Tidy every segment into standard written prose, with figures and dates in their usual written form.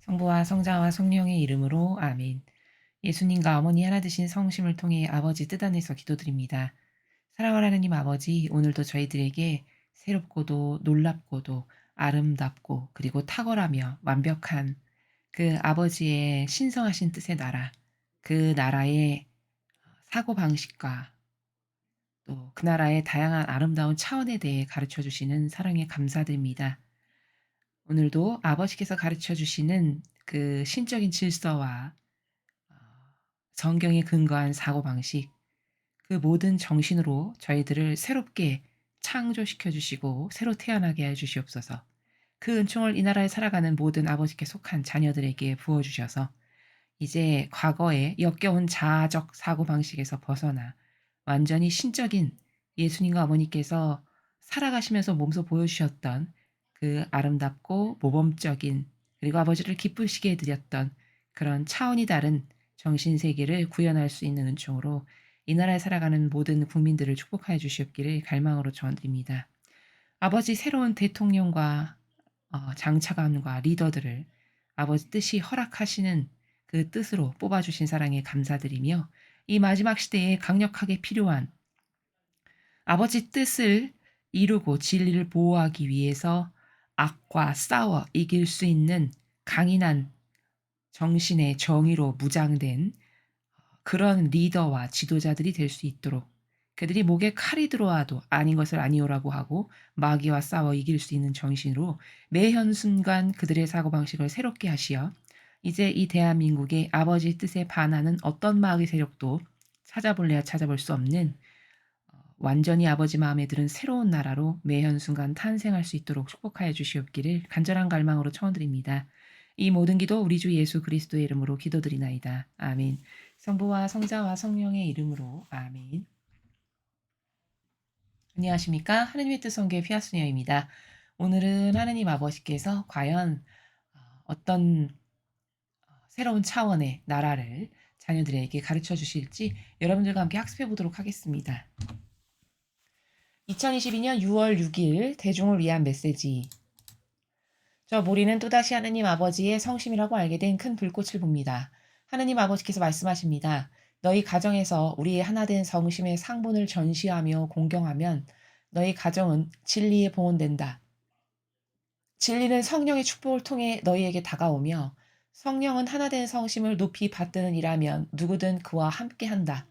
성부와 성자와 성령의 이름으로 아멘. 예수님과 어머니 하나 되신 성심을 통해 아버지 뜻 안에서 기도드립니다. 사랑하는 하나님 아버지, 오늘도 저희들에게 새롭고도 놀랍고도 아름답고 그리고 탁월하며 완벽한 그 아버지의 신성하신 뜻의 나라, 그 나라의 사고방식과 또 그 나라의 다양한 아름다운 차원에 대해 가르쳐 주시는 사랑에 감사드립니다. 오늘도 아버지께서 가르쳐 주시는 그 신적인 질서와 어 성경에 근거한 사고방식, 그 모든 정신으로 저희들을 새롭게 창조시켜 주시고 새로 태어나게 해 주시옵소서. 그 은총을 이 나라에 살아가는 모든 아버지께 속한 자녀들에게 부어 주셔서 이제 과거의 역겨운 자아적 사고방식에서 벗어나 완전히 신적인 예수님과 어머니께서 살아가시면서 몸소 보여주셨던 그 아름답고 모범적인 그리고 아버지를 기쁘시게 해 드렸던 그런 차원이 다른 정신세계를 구현할 수 있는 은총으로 이 나라에 살아가는 모든 국민들을 축복하여 주시옵기를 갈망으로 전드립니다. 아버지 새로운 대통령과 장차관과 리더들을 아버지 뜻이 허락하시는 그 뜻으로 뽑아주신 사랑에 감사드리며 이 마지막 시대에 강력하게 필요한 아버지 뜻을 이루고 진리를 보호하기 위해서 악과 싸워 이길 수 있는 강인한 정신의 정의로 무장된 그런 리더와 지도자들이 될 수 있도록 그들이 목에 칼이 들어와도 아닌 것을 아니오라고 하고 마귀와 싸워 이길 수 있는 정신으로 매 현순간 그들의 사고방식을 새롭게 하시어 이제 이 대한민국의 아버지 뜻에 반하는 어떤 마귀 세력도 찾아볼래야 찾아볼 수 없는 완전히 아버지 마음에 드는 새로운 나라로 매 현순간 탄생할 수 있도록 축복하여 주시옵기를 간절한 갈망으로 청원드립니다. 이 모든 기도 우리 주 예수 그리스도의 이름으로 기도드리나이다. 아멘. 성부와 성자와 성령의 이름으로 아멘. 안녕하십니까? 하느님의 뜻 성교의 피아스녀입니다. 오늘은 하느님 아버지께서 과연 어떤 새로운 차원의 나라를 자녀들에게 가르쳐 주실지 여러분들과 함께 학습해 보도록 하겠습니다. 2022년 6월 6일 대중을 위한 메시지. 저 모리는 또다시 하느님 아버지의 성심이라고 알게 된 큰 불꽃을 봅니다. 하느님 아버지께서 말씀하십니다. 너희 가정에서 우리의 하나된 성심의 상본을 전시하며 공경하면 너희 가정은 진리에 봉헌된다. 진리는 성령의 축복을 통해 너희에게 다가오며 성령은 하나된 성심을 높이 받드는 이라면 누구든 그와 함께한다.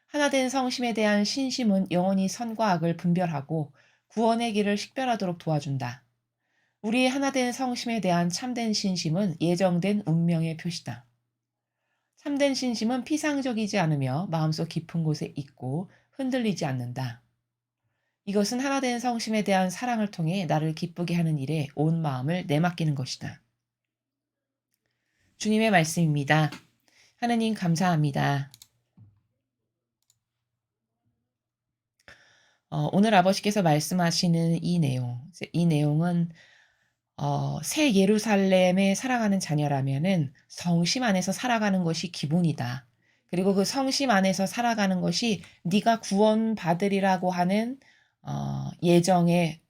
하나된 성심에 대한 신심은 영원히 선과 악을 분별하고 구원의 길을 식별하도록 도와준다. 우리의 하나된 성심에 대한 참된 신심은 예정된 운명의 표시다. 참된 신심은 피상적이지 않으며 마음속 깊은 곳에 있고 흔들리지 않는다. 이것은 하나된 성심에 대한 사랑을 통해 나를 기쁘게 하는 일에 온 마음을 내맡기는 것이다. 주님의 말씀입니다. 하느님 감사합니다. 오늘 아버지께서 말씀하시는 이 내용은 새 예루살렘에 살아가는 자녀라면은 성심 안에서 살아가는 것이 기본이다. 그리고 그 성심 안에서 살아가는 것이 네가 구원받으리라고 하는 예정의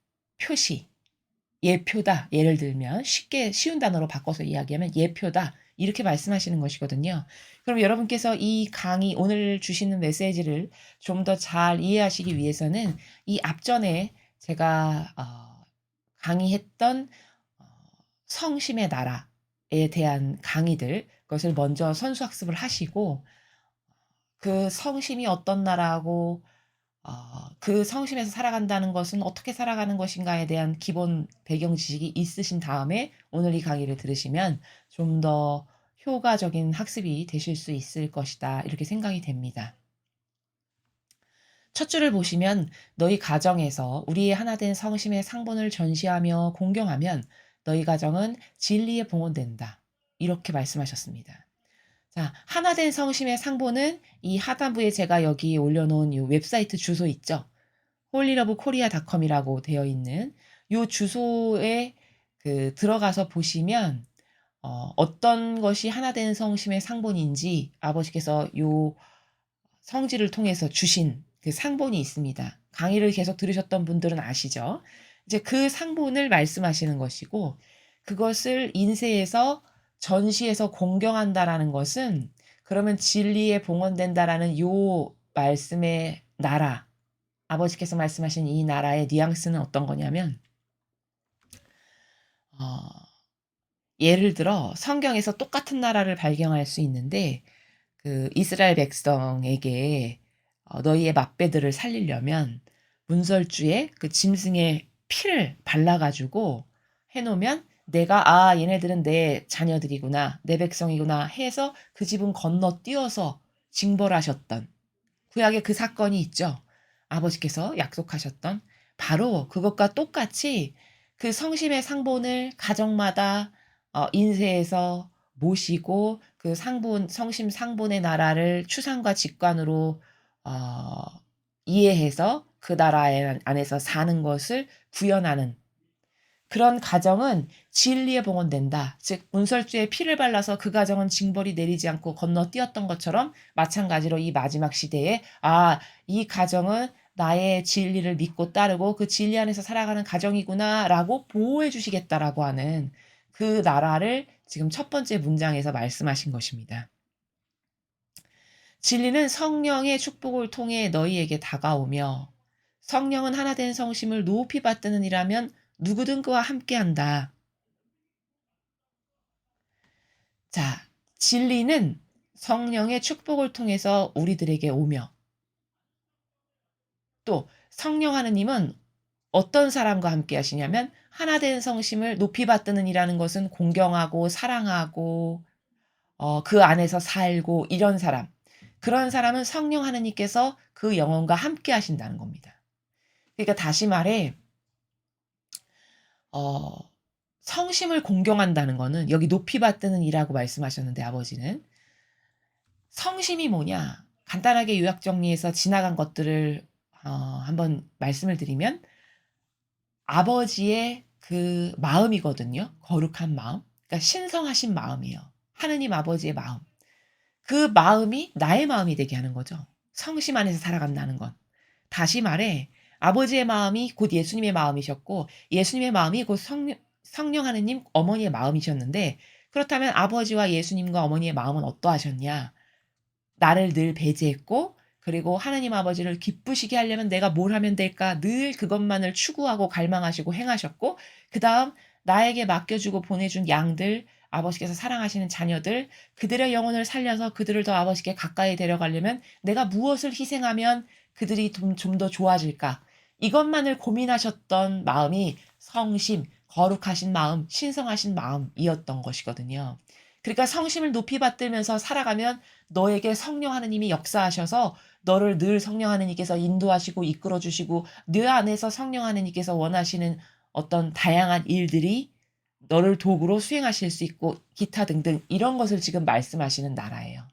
표시, 예표다. 예를 들면 쉽게 쉬운 단어로 바꿔서 이야기하면 예표다. 이렇게 말씀하시는 것이거든요. 그럼 여러분께서 이 강의 오늘 주시는 메시지를 좀 더 잘 이해하시기 위해서는 이 앞전에 제가 강의했던 어 성심의 나라에 대한 강의들 그것을 먼저 선수학습을 하시고 그 성심이 어떤 나라고 그 성심에서 살아간다는 것은 어떻게 살아가는 것인가에 대한 기본 배경 지식이 있으신 다음에 오늘 이 강의를 들으시면 좀 더 효과적인 학습이 되실 수 있을 것이다. 이렇게 생각이 됩니다. 첫 줄을 보시면 너희 가정에서 우리의 하나된 성심의 상본을 전시하며 공경하면 너희 가정은 진리에 봉헌된다. 이렇게 말씀하셨습니다. 자, 하나된 성심의 상본은 이 하단부에 제가 여기 올려놓은 이 웹사이트 주소 있죠. 홀리러브코리아닷컴이라고 되어 있는 요 주소에 들어가서 보시면 어떤 것이 하나된 성심의 상본인지 아버지께서 요 성지를 통해서 주신 그 상본이 있습니다. 강의를 계속 들으셨던 분들은 아시죠? 이제 그 상본을 말씀하시는 것이고 그것을 인세에서 전시해서 공경한다라는 것은 그러면 진리에 봉헌된다라는 요 말씀의 나라, 아버지께서 말씀하신 이 나라의 뉘앙스는 어떤 거냐면 어 예를 들어 성경에서 똑같은 나라를 발견할 수 있는데 그 이스라엘 백성에게 너희의 맏배들을 살리려면 문설주에 그 짐승의 피를 발라 가지고 해 놓으면 내가 '아 얘네들은 내 자녀들이구나. 내 백성이구나.' 해서 그 집은 건너뛰어서 징벌하셨던 구약에 그 사건이 있죠. 아버지께서 약속하셨던 바로 그것과 똑같이 그 성심의 상본을 가정마다 인쇄해서 모시고 그 상본 성심 상본의 나라를 추상과 직관으로 어 이해해서 그 나라에 안에서 사는 것을 구현하는 그런 가정은 진리에 봉헌된다. 즉 문설주에 피를 발라서 그 가정은 징벌이 내리지 않고 건너뛰었던 것처럼 마찬가지로 이 마지막 시대에 '아 이 가정은 나의 진리를 믿고 따르고 그 진리 안에서 살아가는 가정이구나.'라고 보호해 주시겠다라고 하는 그 나라를 지금 첫 번째 문장에서 말씀하신 것입니다. 진리는 성령의 축복을 통해 너희에게 다가오며 성령은 하나 된 성심을 높이 받드는 이라면 누구든 그와 함께한다. 자, 진리는 성령의 축복을 통해서 우리들에게 오며 또 성령 하느님은 어떤 사람과 함께 하시냐면 하나 된 성심을 높이 받드는 이라는 것은 공경하고 사랑하고 그 안에서 살고 이런 사람. 그런 사람은 성령 하느님께서 그 영혼과 함께 하신다는 겁니다. 그러니까 다시 말해 어 성심을 공경한다는 거는 여기 높이 받드는 이라고 말씀하셨는데 아버지는 성심이 뭐냐? 간단하게 요약 정리해서 지나간 것들을 한번 말씀을 드리면 아버지의 그 마음이거든요. 거룩한 마음. 그러니까 신성하신 마음이에요. 하느님 아버지의 마음. 그 마음이 나의 마음이 되게 하는 거죠. 성심 안에서 살아간다는 건. 다시 말해 아버지의 마음이 곧 예수님의 마음이셨고 예수님의 마음이 곧 성령 하느님 어머니의 마음이셨는데 그렇다면 아버지와 예수님과 어머니의 마음은 어떠하셨냐? 나를 늘 배제했고 그리고 하나님 아버지를 기쁘시게 하려면 내가 뭘 하면 될까 늘 그것만을 추구하고 갈망하시고 행하셨고 그다음 나에게 맡겨주고 보내준 양들 아버지께서 사랑하시는 자녀들 그들의 영혼을 살려서 그들을 더 아버지께 가까이 데려가려면 내가 무엇을 희생하면 그들이 좀 더 좋아질까 이것만을 고민하셨던 마음이 성심 거룩하신 마음 신성하신 마음이었던 것이거든요. 그러니까 성심을 높이 받들면서 살아가면 너에게 성령 하느님이 역사하셔서 너를 늘 성령 하느님께서 인도하시고 이끌어 주시고 네 안에서 성령 하느님께서 원하시는 어떤 다양한 일들이 너를 도구로 수행하실 수 있고 기타 등등 이런 것을 지금 말씀하시는 나라예요.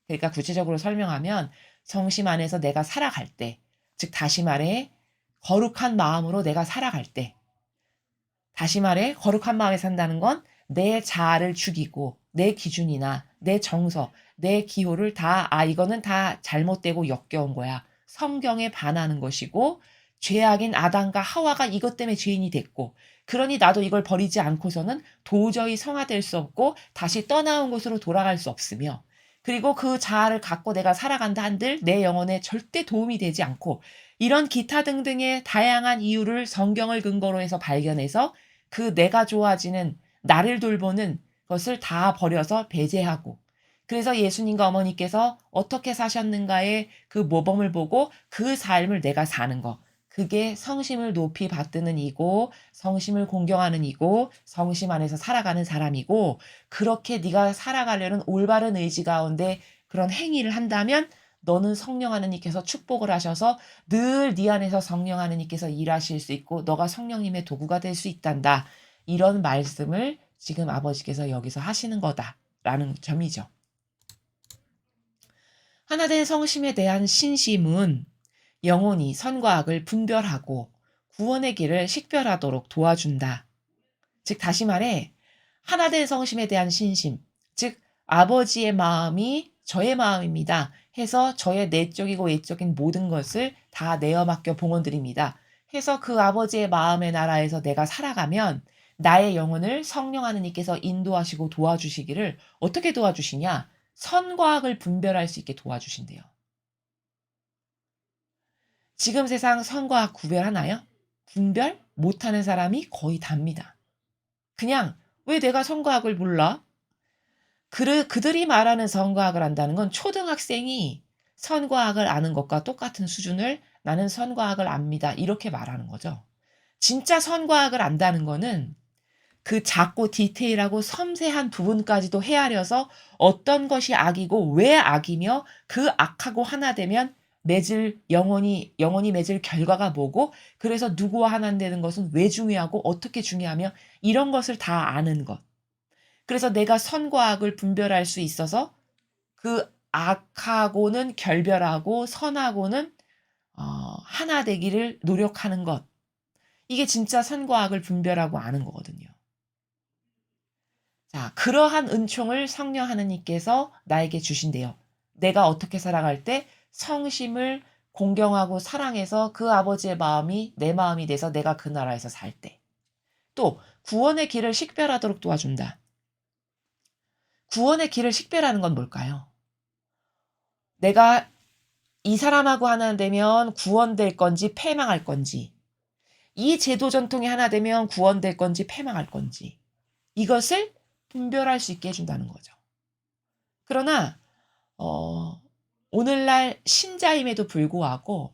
그러니까 구체적으로 설명하면 성심 안에서 내가 살아갈 때, 즉 다시 말해 거룩한 마음으로 내가 살아갈 때 다시 말해 거룩한 마음에 산다는 건 내 자아를 죽이고 내 기준이나 내 정서, 내 기호를 다 '아 이거는 다 잘못되고 역겨운 거야.' 성경에 반하는 것이고 죄악인 아담과 하와가 이것 때문에 죄인이 됐고 그러니 나도 이걸 버리지 않고서는 도저히 성화될 수 없고 다시 떠나온 곳으로 돌아갈 수 없으며 그리고 그 자아를 갖고 내가 살아간다 한들 내 영혼에 절대 도움이 되지 않고 이런 기타 등등의 다양한 이유를 성경을 근거로 해서 발견해서 그 내가 좋아지는 나를 돌보는 것을 다 버려서 배제하고 그래서 예수님과 어머니께서 어떻게 사셨는가의 그 모범을 보고 그 삶을 내가 사는 거. 그게 성심을 높이 받드는 이고 성심을 공경하는 이고 성심 안에서 살아가는 사람이고 그렇게 네가 살아가려는 올바른 의지 가운데 그런 행위를 한다면 너는 성령 하느님께서 축복을 하셔서 늘 네 안에서 성령 하느님께서 일하실 수 있고 너가 성령님의 도구가 될 수 있단다. 이런 말씀을 지금 아버지께서 여기서 하시는 거다라는 점이죠. 하나된 성심에 대한 신심은 영혼이 선과 악을 분별하고 구원의 길을 식별하도록 도와준다. 즉 다시 말해 하나된 성심에 대한 신심, 즉 아버지의 마음이 저의 마음입니다. 해서 저의 내적이고 외적인 모든 것을 다 내어 맡겨 봉헌드립니다. 해서 그 아버지의 마음의 나라에서 내가 살아가면 나의 영혼을 성령 하느님께서 인도하시고 도와주시기를 어떻게 도와주시냐? 선과 악을 분별할 수 있게 도와주신대요. 지금 세상 선과 악 구별하나요? 분별 못하는 사람이 거의 답니다. 그냥 왜 내가 선과 악을 몰라? 그들이 말하는 선과 악을 안다는 건 초등학생이 선과 악을 아는 것과 똑같은 수준을 나는 선과 악을 압니다. 이렇게 말하는 거죠. 진짜 선과 악을 안다는 거는 그 작고 디테일하고 섬세한 부분까지도 헤아려서 어떤 것이 악이고 왜 악이며 그 악하고 하나 되면 맺을 영원히 맺을 결과가 뭐고 그래서 누구와 하나 되는 것은 왜 중요하고 어떻게 중요하며 이런 것을 다 아는 것. 그래서 내가 선과 악을 분별할 수 있어서 그 악하고는 결별하고 선하고는 하나 되기를 노력하는 것. 이게 진짜 선과 악을 분별하고 아는 거거든요. 자, 그러한 은총을 성령 하느님께서 나에게 주신대요. 내가 어떻게 살아갈 때 성심을 공경하고 사랑해서 그 아버지의 마음이 내 마음이 돼서 내가 그 나라에서 살 때. 또 구원의 길을 식별하도록 도와준다. 구원의 길을 식별하는 건 뭘까요? 내가 이 사람하고 하나 되면 구원될 건지 패망할 건지, 이 제도 전통이 하나 되면 구원될 건지 패망할 건지, 이것을 분별할 수 있게 해준다는 거죠. 그러나 오늘날 신자임에도 불구하고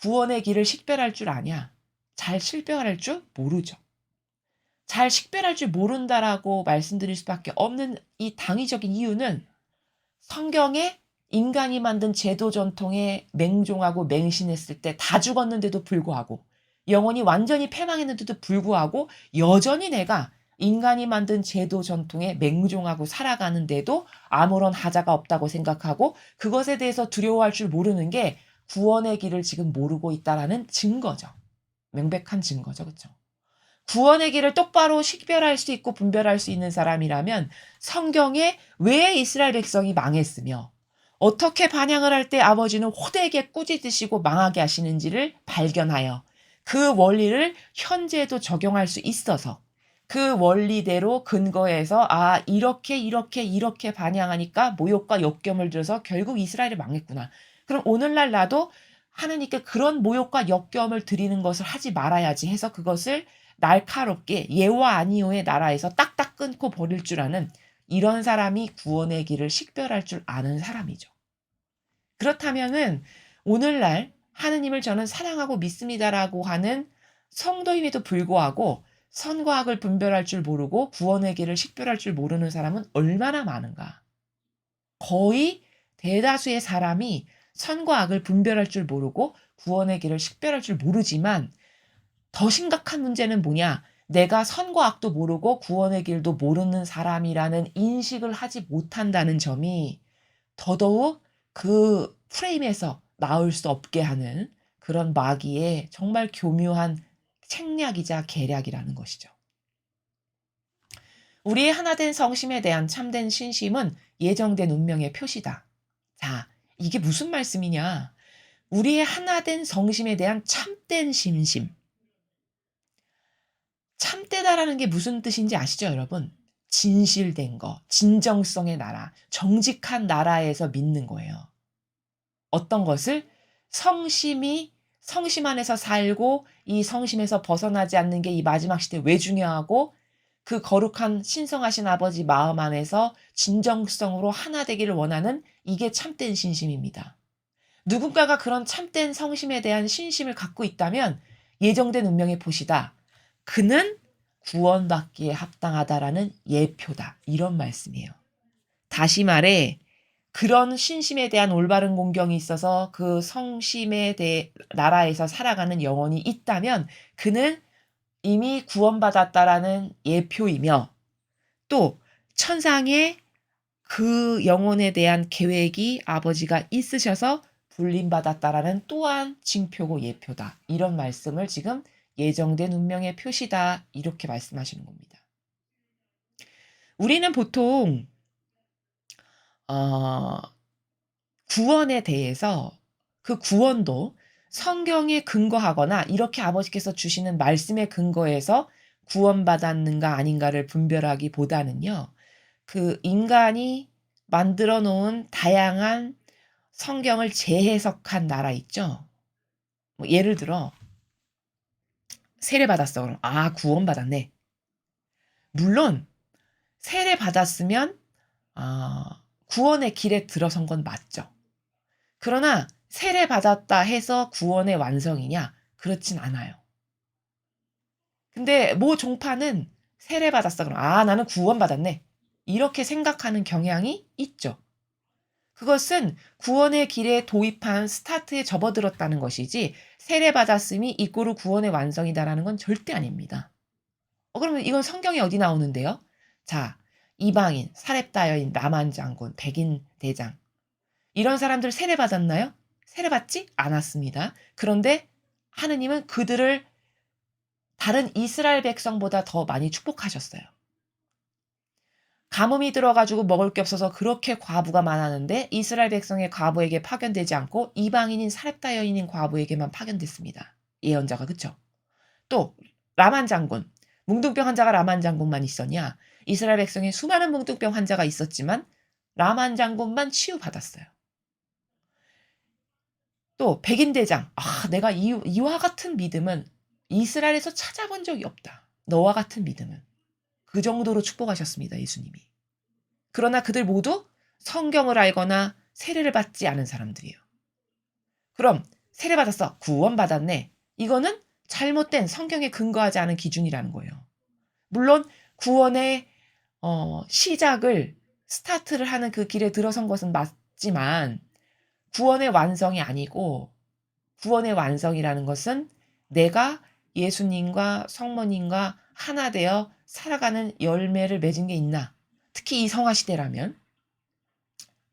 구원의 길을 식별할 줄 아냐? 잘 식별할 줄 모르죠. 잘 식별할 줄 모른다라고 말씀드릴 수밖에 없는 이 당위적인 이유는 성경에 인간이 만든 제도 전통에 맹종하고 맹신했을 때 다 죽었는데도 불구하고 영혼이 완전히 패망했는데도 불구하고 여전히 내가 인간이 만든 제도 전통에 맹종하고 살아가는데도 아무런 하자가 없다고 생각하고 그것에 대해서 두려워할 줄 모르는 게 구원의 길을 지금 모르고 있다라는 증거죠. 명백한 증거죠. 그렇죠? 구원의 길을 똑바로 식별할 수 있고 분별할 수 있는 사람이라면 성경에 왜 이스라엘 백성이 망했으며 어떻게 반향을 할 때 아버지는 호되게 꾸짖으시고 망하게 하시는지를 발견하여 그 원리를 현재에도 적용할 수 있어서 그 원리대로 근거해서 이렇게 반향하니까 모욕과 역경을 들어서 결국 이스라엘이 망했구나. 그럼 오늘날 나도 하느님께 그런 모욕과 역경을 드리는 것을 하지 말아야지 해서 그것을 날카롭게 예와 아니오의 나라에서 딱딱 끊고 버릴 줄 아는 이런 사람이 구원의 길을 식별할 줄 아는 사람이죠. 그렇다면은 오늘날 하느님을 저는 사랑하고 믿습니다라고 하는 성도임에도 불구하고 선과 악을 분별할 줄 모르고 구원의 길을 식별할 줄 모르는 사람은 얼마나 많은가. 거의 대다수의 사람이 선과 악을 분별할 줄 모르고 구원의 길을 식별할 줄 모르지만 더 심각한 문제는 뭐냐? 내가 선과 악도 모르고 구원의 길도 모르는 사람이라는 인식을 하지 못한다는 점이 더더욱 그 프레임에서 나올 수 없게 하는 그런 마귀의 정말 교묘한 책략이자 계략이라는 것이죠. 우리의 하나된 성심에 대한 참된 신심은 예정된 운명의 표시다. 자, 이게 무슨 말씀이냐? 우리의 하나된 성심에 대한 참된 신심. 참되다라는 게 무슨 뜻인지 아시죠, 여러분? 진실된 거, 진정성의 나라, 정직한 나라에서 믿는 거예요. 어떤 것을 성심 안에서 살고 이 성심에서 벗어나지 않는 게 이 마지막 시대에 왜 중요하고 그 거룩한 신성하신 아버지 마음 안에서 진정성으로 하나 되기를 원하는 이게 참된 신심입니다. 누군가가 그런 참된 성심에 대한 신심을 갖고 있다면 예정된 운명의 보시다. 그는 구원받기에 합당하다라는 예표다. 이런 말씀이에요. 다시 말해 그런 신심에 대한 올바른 공경이 있어서 그 성심에 대해 나라에서 살아가는 영혼이 있다면 그는 이미 구원받았다라는 예표이며 또 천상에 그 영혼에 대한 계획이 아버지가 있으셔서 불림받았다라는 또한 징표고 예표다. 이런 말씀을 지금 예정된 운명의 표시다. 이렇게 말씀하시는 겁니다. 우리는 보통 어 구원에 대해서 그 구원도 성경에 근거하거나 이렇게 아버지께서 주시는 말씀에 근거해서 구원받았는가 아닌가를 분별하기보다는요. 그 인간이 만들어 놓은 다양한 성경을 재해석한 나라 있죠. 뭐 예를 들어 세례받았어. 그럼 '아 구원받았네.' 물론 세례받았으면 구원의 길에 들어선 건 맞죠. 그러나 세례받았다 해서 구원의 완성이냐? 그렇진 않아요. 근데 모 종파는 세례받았어. 그럼 '아 나는 구원받았네.' 이렇게 생각하는 경향이 있죠. 그것은 구원의 길에 도입한 스타트에 접어들었다는 것이지 세례받았음이 이꼬르 구원의 완성이다라는 건 절대 아닙니다. 그러면 이건 성경에 어디 나오는데요? 자, 이방인, 사렙다 여인, 남한 장군, 백인 대장 이런 사람들 세례받았나요? 세례받지 않았습니다. 그런데 하느님은 그들을 다른 이스라엘 백성보다 더 많이 축복하셨어요. 가뭄이 들어 가지고 먹을 게 없어서 그렇게 과부가 많았는데 이스라엘 백성의 과부에게 파견되지 않고 이방인인 사렙다 여인인 과부에게만 파견됐습니다. 예언자가 그쵸? 또 라만 장군, 뭉둥병 환자가 라만 장군만 있었냐? 이스라엘 백성에 수많은 뭉둥병 환자가 있었지만 라만 장군만 치유받았어요. 또 백인 대장, 내가 이와 같은 믿음은 이스라엘에서 찾아본 적이 없다. 너와 같은 믿음은. 그 정도로 축복하셨습니다, 예수님이. 그러나 그들 모두 성경을 알거나 세례를 받지 않은 사람들이에요. 그럼 세례받았어. 구원받았네. 이거는 잘못된 성경에 근거하지 않은 기준이라는 거예요. 물론 구원의 시작을 스타트를 하는 그 길에 들어선 것은 맞지만 구원의 완성이 아니고 구원의 완성이라는 것은 내가 예수님과 성모님과 하나 되어 살아가는 열매를 맺은 게 있나? 특히 이 성화 시대라면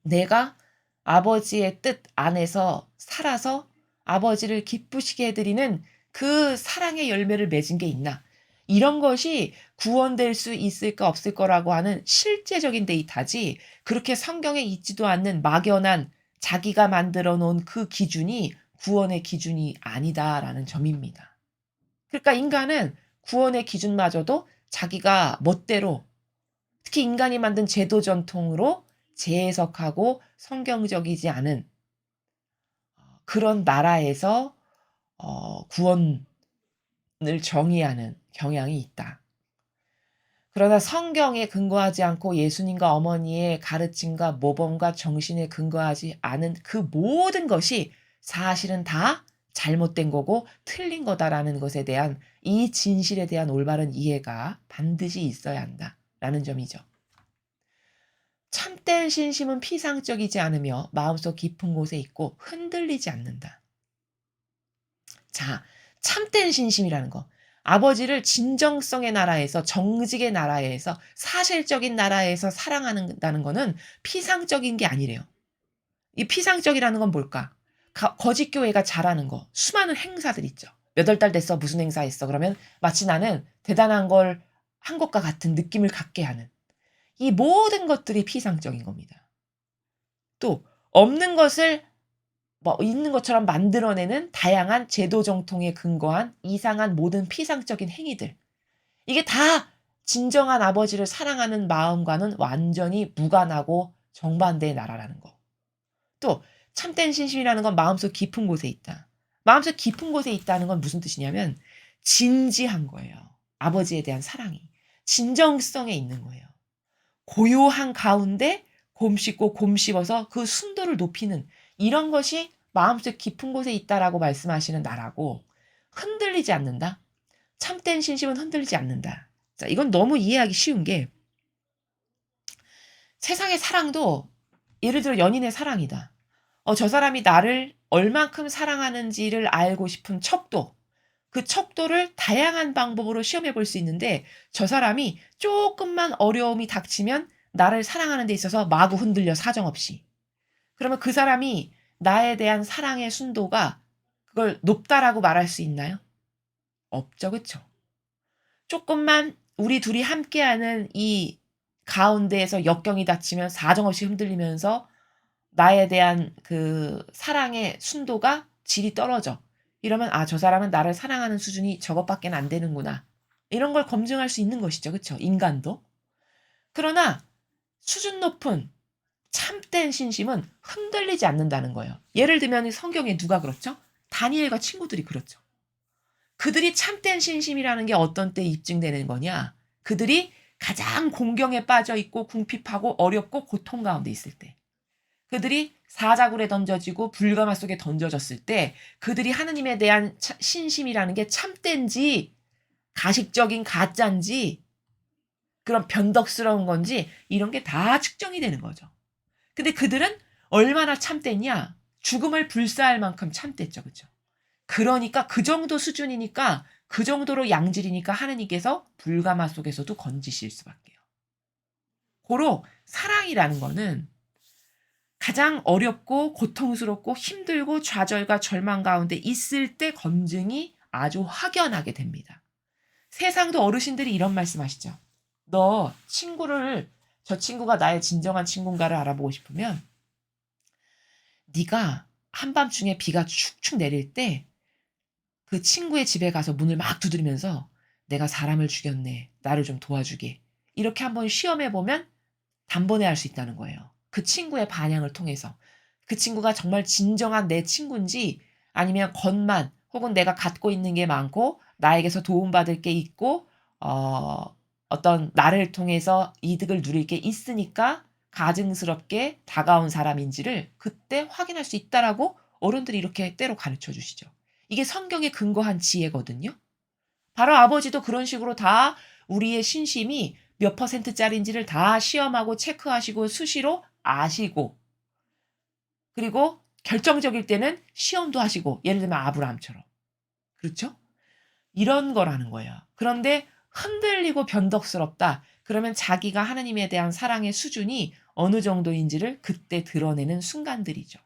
내가 아버지의 뜻 안에서 살아서 아버지를 기쁘시게 해 드리는 그 사랑의 열매를 맺은 게 있나? 이런 것이 구원될 수 있을까 없을 거라고 하는 실제적인 데이터지 그렇게 성경에 있지도 않는 막연한 자기가 만들어 놓은 그 기준이 구원의 기준이 아니다라는 점입니다. 그러니까 인간은 구원의 기준마저도 자기가 멋대로 특히 인간이 만든 제도 전통으로 재해석하고 성경적이지 않은 그런 나라에서 구원을 정의하는 경향이 있다. 그러나 성경에 근거하지 않고 예수님과 어머니의 가르침과 모범과 정신에 근거하지 않은 그 모든 것이 사실은 다 잘못된 거고 틀린 거다라는 것에 대한 이 진실에 대한 올바른 이해가 반드시 있어야 한다라는 점이죠. 참된 신심은 피상적이지 않으며 마음속 깊은 곳에 있고 흔들리지 않는다. 자, 참된 신심이라는 거. 아버지를 진정성의 나라에서 정직의 나라에서 사실적인 나라에서 사랑한다는 거는 피상적인 게 아니래요. 이 피상적이라는 건 뭘까? 거짓 교회가 잘하는 거. 수많은 행사들 있죠. 몇 월 달 됐어. 무슨 행사 했어. 그러면 마치 나는 대단한 걸 한 것과 같은 느낌을 갖게 하는. 이 모든 것들이 피상적인 겁니다. 또 없는 것을 뭐 있는 것처럼 만들어내는 다양한 제도 정통에 근거한 이상한 모든 피상적인 행위들. 이게 다 진정한 아버지를 사랑하는 마음과는 완전히 무관하고 정반대의 나라라는 거. 또 참된 신심이라는 건 마음속 깊은 곳에 있다. 마음속 깊은 곳에 있다는 건 무슨 뜻이냐면 진지한 거예요. 아버지에 대한 사랑이. 진정성에 있는 거예요. 고요한 가운데 곰씹고 곰씹어서 그 순도를 높이는 이런 것이 마음속 깊은 곳에 있다라고 말씀하시는 나라고 흔들리지 않는다. 참된 신심은 흔들리지 않는다. 자, 이건 너무 이해하기 쉬운 게 세상의 사랑도 예를 들어 연인의 사랑이다. 저 사람이 나를 얼만큼 사랑하는지를 알고 싶은 척도 그 척도를 다양한 방법으로 시험해 볼 수 있는데 저 사람이 쪼끔만 어려움이 닥치면 나를 사랑하는 데 있어서 마구 흔들려 사정없이. 그러면 그 사람이 나에 대한 사랑의 순도가 그걸 높다라고 말할 수 있나요? 없죠. 그쵸? 쪼끔만 우리 둘이 함께하는 이 가운데에서 역경이 닥치면 사정없이 흔들리면서 나에 대한 그 사랑의 순도가 질이 떨어져. 이러면 '아 저 사람은 나를 사랑하는 수준이 저것밖엔 안 되는구나.' 이런 걸 검증할 수 있는 것이죠. 그쵸? 인간도. 그러나 수준 높은 참된 신심은 흔들리지 않는다는 거예요. 예를 들면 성경에 누가 그렇죠? 다니엘과 친구들이 그렇죠. 그들이 참된 신심이라는 게 어떤 때 입증되는 거냐? 그들이 가장 공경에 빠져 있고 궁핍하고 어렵고 고통 가운데 있을 때. 그들이 사자굴에 던져지고 불가마 속에 던져졌을 때 그들이 하느님에 대한 신심이라는 게 참된지 가식적인 가짜인지 그런 변덕스러운 건지 이런 게 다 측정이 되는 거죠. 근데 그들은 얼마나 참됐냐? 죽음을 불사할 만큼 참됐죠. 그죠? 그러니까 그 정도 수준이니까 그 정도로 양질이니까 하느님께서 불가마 속에서도 건지실 수밖에요. 고로 사랑이라는 거는 가장 어렵고 고통스럽고 힘들고 좌절과 절망 가운데 있을 때 검증이 아주 확연하게 됩니다. 세상도 어르신들이 이런 말씀하시죠. 너 저 친구가 나의 진정한 친구인가를 알아보고 싶으면 네가 한밤중에 비가 축축 내릴 때 그 친구의 집에 가서 문을 막 두드리면서 "내가 사람을 죽였네. 나를 좀 도와주게." 이렇게 한번 시험해 보면 단번에 알 수 있다는 거예요. 그 친구의 반응을 통해서. 그 친구가 정말 진정한 내 친구인지 아니면 겉만 혹은 내가 갖고 있는 게 많고 나에게서 도움받을 게 있고 어떤 나를 통해서 이득을 누릴 게 있으니까 가증스럽게 다가온 사람인지를 그때 확인할 수 있다라고 어른들이 이렇게 때로 가르쳐 주시죠. 이게 성경에 근거한 지혜거든요. 바로 아버지도 그런 식으로 다 우리의 신심이 몇 퍼센트 짜리인지를 다 시험하고 체크하시고 수시로 아시고 그리고 결정적일 때는 시험도 하시고 예를 들면 아브라함처럼. 그렇죠? 이런 거라는 거예요. 그런데 흔들리고 변덕스럽다. 그러면 자기가 하나님에 대한 사랑의 수준이 어느 정도인지를 그때 드러내는 순간들이죠.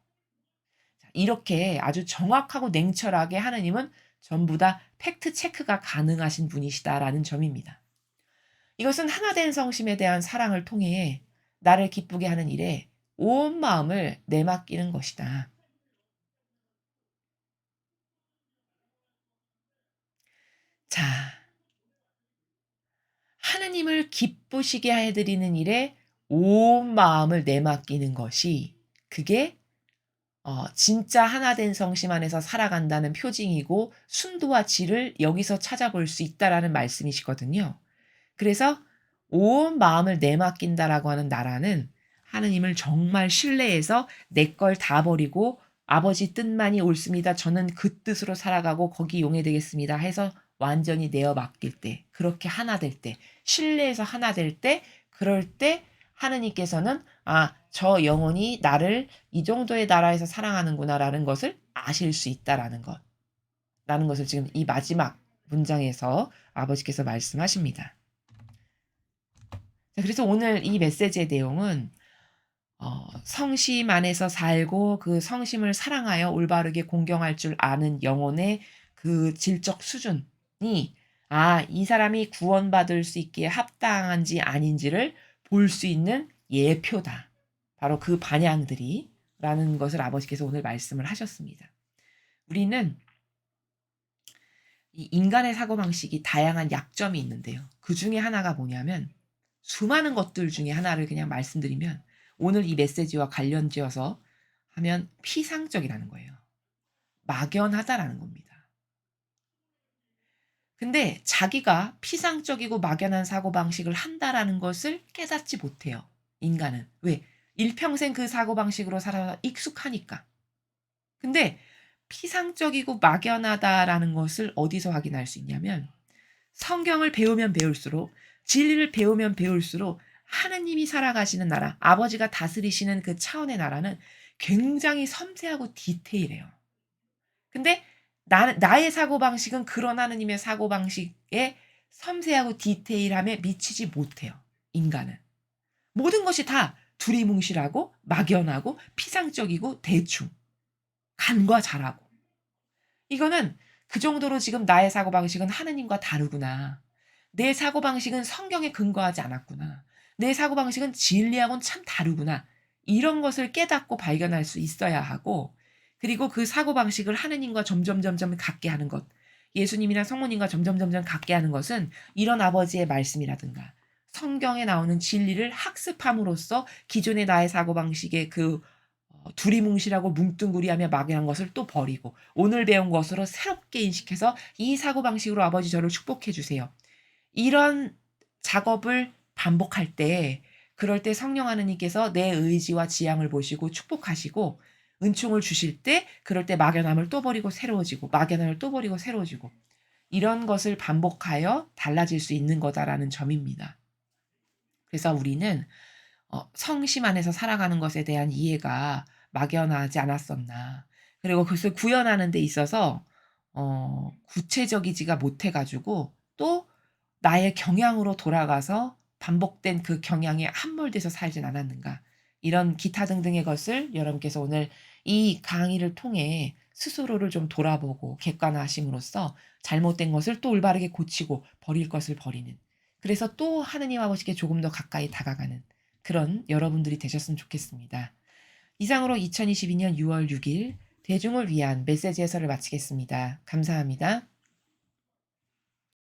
이렇게 아주 정확하고 냉철하게 하나님은 전부 다 팩트 체크가 가능하신 분이시다라는 점입니다. 이것은 하나된 성심에 대한 사랑을 통해 나를 기쁘게 하는 일에 온 마음을 내맡기는 것이다. 자, 하나님을 기쁘시게 해드리는 일에 온 마음을 내맡기는 것이 그게 진짜 하나된 성심 안에서 살아간다는 표징이고 순도와 질을 여기서 찾아볼 수 있다라는 말씀이시거든요. 그래서 온 마음을 내맡긴다라고 하는 나라는 하느님을 정말 신뢰해서 내 걸 다 버리고 아버지 뜻만이 옳습니다. 저는 그 뜻으로 살아가고 거기 용해되겠습니다. 해서 완전히 내어 맡길 때, 그렇게 하나 될 때, 신뢰해서 하나 될 때, 그럴 때 하느님께서는 저 영혼이 나를 이 정도의 나라에서 사랑하는구나라는 것을 아실 수 있다라는 것. 라는 것을 지금 이 마지막 문장에서 아버지께서 말씀하십니다. 자, 그래서 오늘 이 메시지의 내용은 성심 안에서 살고 그 성심을 사랑하여 올바르게 공경할 줄 아는 영혼의 그 질적 수준이 이 사람이 구원받을 수 있기에 합당한지 아닌지를 볼 수 있는 예표다. 바로 그 반향들이 라는 것을 아버지께서 오늘 말씀을 하셨습니다. 우리는 이 인간의 사고방식이 다양한 약점이 있는데요. 그 중에 하나가 뭐냐면 수많은 것들 중에 하나를 그냥 말씀드리면 오늘 이 메시지와 관련지어서 하면 피상적이라는 거예요. 막연하다라는 겁니다. 근데 자기가 피상적이고 막연한 사고방식을 한다라는 것을 깨닫지 못해요. 인간은. 왜? 일평생 그 사고방식으로 살아서 익숙하니까. 근데 피상적이고 막연하다라는 것을 어디서 확인할 수 있냐면 성경을 배우면 배울수록 진리를 배우면 배울수록 하느님이 살아가시는 나라, 아버지가 다스리시는 그 차원의 나라는 굉장히 섬세하고 디테일해요. 근데 나의 사고방식은 그런 하느님의 사고방식에 섬세하고 디테일함에 미치지 못해요. 인간은. 모든 것이 다 두리뭉실하고 막연하고 피상적이고 대충 간과 잘하고 이거는 그 정도로 지금 나의 사고방식은 하느님과 다르구나. 내 사고방식은 성경에 근거하지 않았구나. 내 사고방식은 진리하고는 참 다르구나. 이런 것을 깨닫고 발견할 수 있어야 하고 그리고 그 사고방식을 하느님과 점점 같게 하는 것. 예수님이나 성모님과 점점 같게 하는 것은 이런 아버지의 말씀이라든가 성경에 나오는 진리를 학습함으로써 기존의 나의 사고방식의 그 두리뭉실하고 뭉뚱그리하며 막연한 것을 또 버리고 오늘 배운 것으로 새롭게 인식해서 이 사고방식으로 아버지 저를 축복해 주세요. 이런 작업을 반복할 때 그럴 때 성령 하느님께서 내 의지와 지향을 보시고 축복하시고 은총을 주실 때 그럴 때 막연함을 또 버리고 새로워지고 막연함을 또 버리고 새로워지고 이런 것을 반복하여 달라질 수 있는 거다라는 점입니다. 그래서 우리는 성심 안에서 살아가는 것에 대한 이해가 막연하지 않았었나. 그리고 그것을 구현하는 데 있어서 구체적이지가 못해 가지고 또 나의 경향으로 돌아가서 반복된 그 경향에 함몰돼서 살진 않았는가. 이런 기타 등등의 것을 여러분께서 오늘 이 강의를 통해 스스로를 좀 돌아보고 객관화하심으로써 잘못된 것을 또 올바르게 고치고 버릴 것을 버리는. 그래서 또 하느님 아버지께 조금 더 가까이 다가가는 그런 여러분들이 되셨으면 좋겠습니다. 이상으로 2022년 6월 6일 대중을 위한 메시지 해설을 마치겠습니다. 감사합니다.